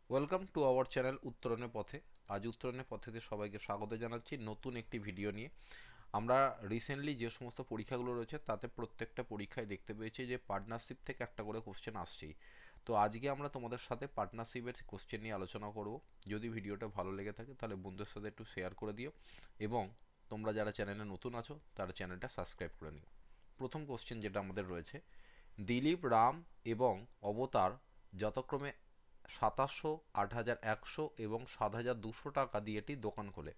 Welcome to our channel উত্তরণের পথে। আজ উত্তরণের পথেতে সবাইকে স্বাগত জানাচ্ছি নতুন একটি ভিডিও নিয়ে। আমরা রিসেন্টলি যে সমস্ত পরীক্ষাগুলো রয়েছে তাতে প্রত্যেকটা পরীক্ষায় দেখতে পেয়েছি যে পার্টনারশিপ থেকে একটা করে কোশ্চেন আসছেই। তো আজকে আমরা তোমাদের সাথে পার্টনারশিপের কোশ্চেন নিয়ে আলোচনা করব। যদি ভিডিওটা ভালো লেগে থাকে তাহলে বন্ধুদের সাথে একটু শেয়ার করে দিও এবং তোমরা যারা চ্যানেলে নতুন আছো তারা চ্যানেলটা সাবস্ক্রাইব করে নিও। প্রথম কোশ্চেন যেটা আমাদের রয়েছে, দিলীপ, রাম এবং অবতার যথাক্রমে 2700, 8100 এবং 7200 টাকা দিয়ে একটি দোকান খোলে।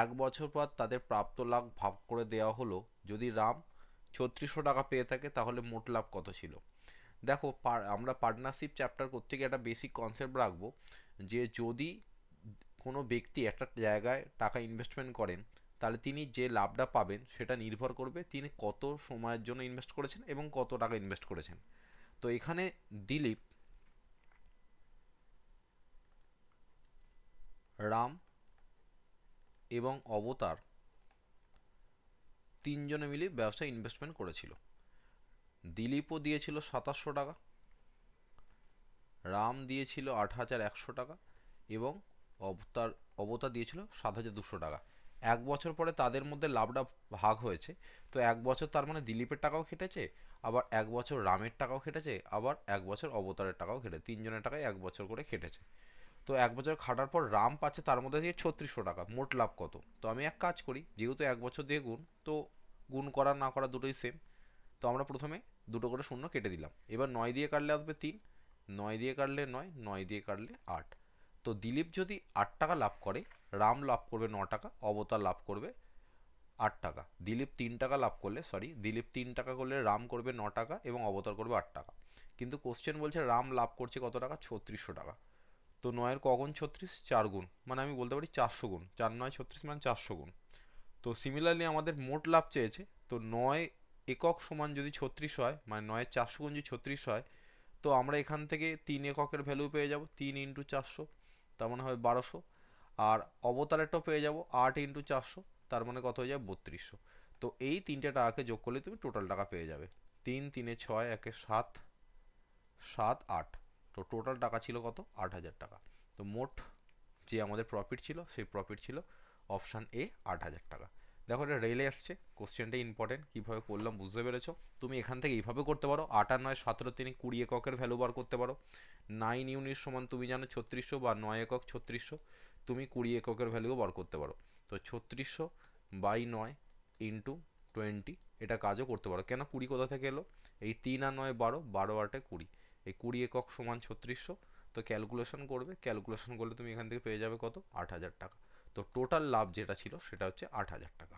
এক বছর পর তাদের প্রাপ্ত লাভ ভাগ করে দেওয়া হলো। যদি রাম 3600 টাকা পেয়ে থাকে তাহলে মোট লাভ কত ছিল? দেখো, আমরা পার্টনারশিপ চ্যাপ্টার করতে গিয়ে একটা বেসিক কনসেপ্ট রাখবো যে যদি কোনো ব্যক্তি একটা জায়গায় টাকা ইনভেস্টমেন্ট করেন তাহলে তিনি যে লাভটা পাবেন সেটা নির্ভর করবে তিনি কত সময়ের জন্য ইনভেস্ট করেছেন এবং কত টাকা ইনভেস্ট করেছেন। তো এখানে দিলীপ, রাম এবং অবতার তিনজনে মিলে ব্যবসায় ইনভেস্টমেন্ট করেছিল। দিলীপও দিয়েছিল 2700 টাকা, রাম দিয়েছিল 8100 টাকা এবং অবতার অবতার দিয়েছিল 7200 টাকা। এক বছর পরে তাদের মধ্যে লাভটা ভাগ হয়েছে। তো এক বছর তার মানে দিলীপের টাকাও খেটেছে, আবার এক বছর রামের টাকাও খেটেছে, আবার এক বছর অবতারের টাকাও খেটেছে, তিনজনের টাকায় এক বছর করে খেটেছে। তো এক বছর খাটার পর রাম পাচ্ছে তার মধ্যে দিয়ে 3600 টাকা। মোট লাভ কত? তো আমি এক কাজ করি, যেহেতু এক বছর দিয়ে গুণ, তো গুণ করা না করা দুটোই সেম। তো আমরা প্রথমে দুটো করে শূন্য কেটে দিলাম। এবার 9 দিয়ে কাটলে আসবে 3, 9 দিয়ে কাটলে 9, 9 দিয়ে কাটলে 8। তো দিলীপ যদি 8 টাকা লাভ করে, রাম লাভ করবে 9 টাকা, অবতার লাভ করবে 8 টাকা। দিলীপ 3 টাকা লাভ করলে, সরি, দিলীপ 3 টাকা করলে রাম করবে 9 টাকা এবং অবতার করবে 8 টাকা। কিন্তু কোশ্চেন বলছে রাম লাভ করছে কত টাকা? 3600 টাকা। তো 9-এর কগুণ 36? 4 গুণ, মানে আমি বলতে পারি 400 গুণ। 4 9 36 মানে 400 গুণ। তো সিমিলারলি আমাদের মোট লাভ চেয়েছে। তো 9 একক সমান যদি 36 হয়, মানে 9-এর 400 গুণ যদি 36 হয়, তো আমরা এখান থেকে 3 এককের ভ্যালু পেয়ে যাব, 3 ইন্টু 400, তার মানে হবে 1200। আর অবতারেরটাও পেয়ে যাব 8 ইন্টু 400, তার মানে কত হয়ে যাবে? 3200। তো এই তিনটে টাকাকে যোগ করলে তুমি টোটাল টাকা পেয়ে যাবে। 3 3 6 1 7, 7 8। তো টোটাল টাকা ছিল কত? 8000 টাকা। তো মোট যে আমাদের প্রফিট ছিল সেই প্রফিট ছিল অপশান এ, 8000 টাকা। দেখো, এটা রেলে আসছে, কোশ্চেনটা ইম্পর্টেন্ট। কীভাবে করলাম বুঝতে পেরেছো? তুমি এখান থেকে এইভাবে করতে পারো, 8 আর 9 17, 20 এককের ভ্যালু বার করতে পারো। 9 ইউনিট সমান তুমি জানো 3600, বা 9 একক 3600, তুমি 20 এককের ভ্যালুও বার করতে পারো। তো 3600 বাই 9 ইন্টু 20, এটা কাজও করতে পারো। কেন 20 কোথা থেকে এলো? এই 3 আর 9 12, 12 8 20, এই 20 একক সমান 3600। তো ক্যালকুলেশন করবে, ক্যালকুলেশন করলে তুমি এখান থেকে পেয়ে যাবে কত? 8000 টাকা। তো টোটাল লাভ যেটা ছিল সেটা হচ্ছে 8000 টাকা।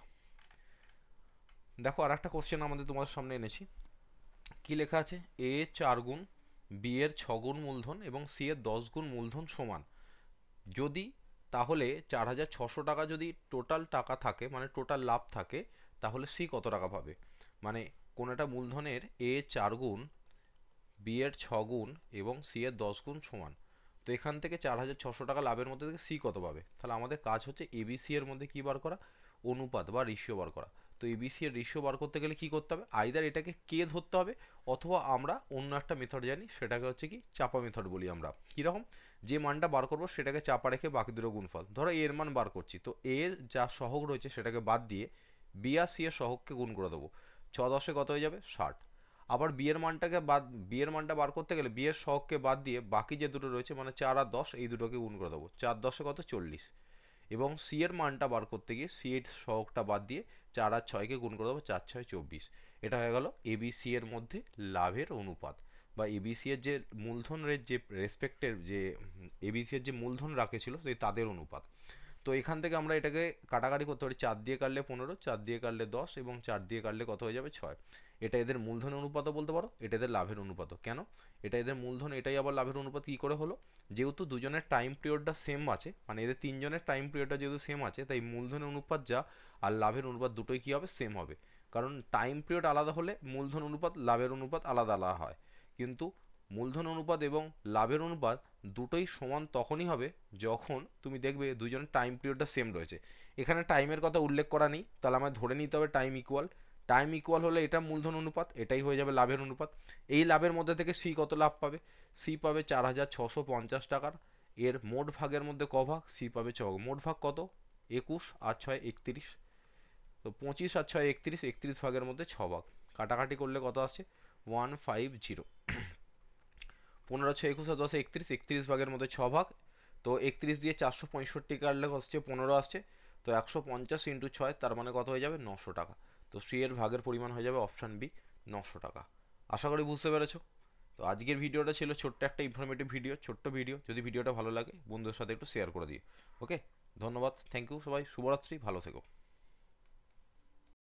দেখো, আর একটা কোশ্চেন আমাদের তোমাদের সামনে এনেছি। কি লেখা আছে? এ 4 গুণ, বি এর 6 গুণ মূলধন এবং সি এর 10 গুণ মূলধন সমান। যদি তাহলে 4600 টাকা যদি টোটাল টাকা থাকে, মানে টোটাল লাভ থাকে, তাহলে সি কত টাকা পাবে? মানে কোন একটা মূলধনের এ 4 গুণ, বি এর 6 গুণ এবং সি এর 10 গুণ সমান। তো এখান থেকে 4600 টাকা লাভের মধ্যে থেকে সি কত পাবে? তাহলে আমাদের কাজ হচ্ছে এবিসি এর মধ্যে কি বার করা? অনুপাত বা রেশিও বার করা। তো এবিসি এর রেশিও বার করতে গেলে কি করতে হবে? আইদার এটাকে কে ধরতে হবে, অথবা আমরা অন্য একটা মেথড জানি, সেটাকে হচ্ছে কি চাপা মেথড বলি আমরা। কীরকম? যে মানটা বার করবো সেটাকে চাপা রেখে বাকি দুটো গুণফল, ধরো এর মান বার করছি, তো এর যা সহগ রয়েছে সেটাকে বাদ দিয়ে বি আর সি এর সহগকে গুণ করে দেবো। 6 10-এ কত হয়ে যাবে? 60। আবার বিয়ের মানটা বার করতে গেলে বিয়ের সহগকে বাদ দিয়ে বাকি যে দুটো রয়েছে, মানে 4 আর 10, এই দুটোকে গুণ করে দেবো। 4 10-এ কত? 40। এবং সি এর মানটা বার করতে গিয়ে সি এর সহগটা বাদ দিয়ে 4 আর 6-কে গুণ করে দেবো, 4 6 24। এটা হয়ে গেল এবিসি এর মধ্যে লাভের অনুপাত, বা এবিসি এর যে মূলধনের যে রেসপেক্টের যে এবিসি এর যে মূলধন রাখেছিল সেই তাদের অনুপাত। তো এখান থেকে আমরা এটাকে কাটাকাটি করতে পারি। 4 দিয়ে কাটলে 15, 4 দিয়ে কাটলে 10 এবং 4 দিয়ে কাটলে কত হয়ে যাবে? 6। এটা এদের মূলধনের অনুপাতও বলতে পারো, এটা এদের লাভের অনুপাতও। কেন? এটা এদের মূলধন, এটাই আবার লাভের অনুপাত কী করে হলো? যেহেতু দুজনের টাইম পিরিয়ডটা সেম আছে, মানে এদের তিনজনের টাইম পিরিয়ডটা যেহেতু সেম আছে, তাই মূলধনের অনুপাত যা আর লাভের অনুপাত দুটোই কী হবে? সেম হবে। কারণ টাইম পিরিয়ড আলাদা হলে মূলধন অনুপাত লাভের অনুপাত আলাদা আলাদা হয়। কিন্তু মূলধন অনুপাত এবং লাভের অনুপাত দুটোই সমান তখনই হবে যখন তুমি দেখবে দুজনের টাইম পিরিয়ডটা সেম রয়েছে। এখানে টাইমের কথা উল্লেখ করা নেই, তাহলে আমায় ধরে নিতে হবে টাইম ইকুয়াল। টাইম ইকুয়াল হলে এটা মূলধন অনুপাত, এটাই হয়ে যাবে লাভের অনুপাত। এই লাভের মধ্যে থেকে সি কত লাভ পাবে? সি পাবে 4650 টাকার এর মোট ভাগের মধ্যে ক ভাগ, সি পাবে ছ ভাগ। মোট ভাগ কত, 21 আর 6 31, তো 25 আর 6 31, 31 ভাগের মধ্যে 6 ভাগ। কাটাকাটি করলে কত আসছে, 150। 15 6 21 আর 10 31, 31 ভাগের মধ্যে 6 ভাগ। তো 31 দিয়ে 465 কাটলে হচ্ছে 15 আসছে। তো 150 ইন্টু 6, তার মানে কত হয়ে যাবে, 900 টাকা। তো সি এর ভাগের পরিমাণ হয়ে যাবে অপশান বি, 900 টাকা। আশা করি বুঝতে পেরেছো। তো আজকের ভিডিওটা ছিল ছোট্ট একটা ইনফরমেটিভ ভিডিও, ছোট্ট ভিডিও। যদি ভিডিওটা ভালো লাগে বন্ধুদের সাথে একটু শেয়ার করে দিও। ওকে, ধন্যবাদ, থ্যাংক ইউ সবাই, শুভরাত্রি, ভালো থেকো।